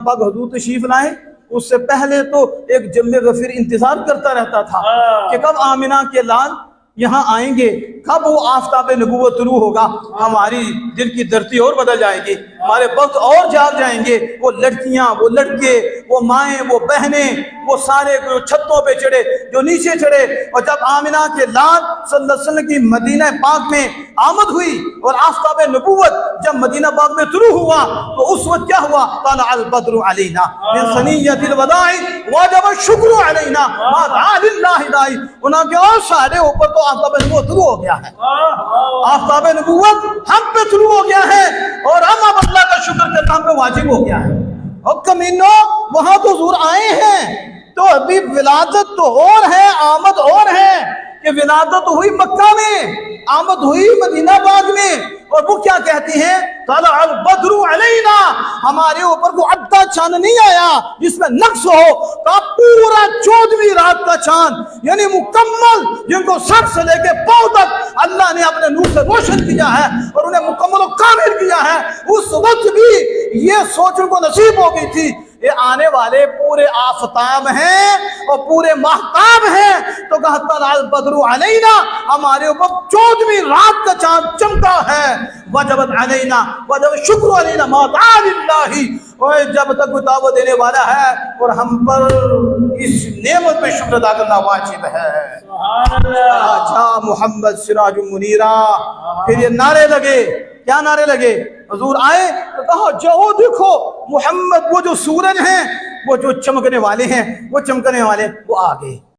पाक हुजूर तशरीफ लाए, उससे पहले तो एक जम्मे गफीर इंतजार करता रहता था कि कब आमिना के लाल यहाँ आएंगे, कब वो आफताब नबूवत तुलू होगा, हमारी दिल की धरती और बदल जाएगी, हमारे वक्त और जाग जाएंगे। वो लड़कियां, वो लड़के, वो माएँ, वो बहनें, वो सारे जो छतों पे चढ़े, जो नीचे चढ़े। और जब आमिना के लाल सल्लल्लाहु अलैहि वसल्लम की मदीना पाक में आमद हुई और आफताब नबूवत जब मदीना पाक में तुलू हुआ, तो उस वक्त क्या हुआ? तला अल बद्रु अलैना मिन सनियतिल वदाई वजब शुक्र अलैना मा दआ लिल्लाहि दाई। उन्होंने कहा सारे ऊपर तो आफताब नबूवत तुलू हो गया है, आफताब नबूवत हम पे तुलू हो गया है और हम अब अल्लाह का शुक्र करना हम पे वाजिब हो गया है। और कमीनो वहां तो हुजूर आए हैं, तो अभी विलादत तो और है, आमद और है कि विलादत हुई मक्का में, आमद हुई मदीना बाग में। और वो क्या कहती हैं? तला अल बद्रु अलैना, हमारे ऊपर वो अद्दा चांद नहीं आया जिसमें नक्स हो, तो पूरा 14वीं रात का चांद यानी मुकम्मल, जिनको सर से लेके पांव तक अल्लाह ने अपने नूर से रोशन किया है और उन्हें मुकम्मल और कामिल किया है। उस वक्त भी ये सोच उनको नसीब हो गई थी, ये आने वाले पूरे आफताब हैं और पूरे महताब हैं। तो कहा तला अल बद्रु अलैना, हमारे ऊपर 14वीं रात का चांद चमका है। वजबत अलैना वजब शुक्र अलैना मा दआ लिल्लाहि, और जब तक कोई दावत देने वाला है और हम पर इस नेमत पे शुक्र अदा करना वाजिब है। अच्छा मोहम्मद सिराजुल मुनीरा। फिर ये नारे लगे, क्या नारे लगे? हुजूर आए तो कहा जाओ देखो मोहम्मद, वो जो सूरज हैं, वो जो चमकने वाले हैं, वो चमकने वाले वो आ गए।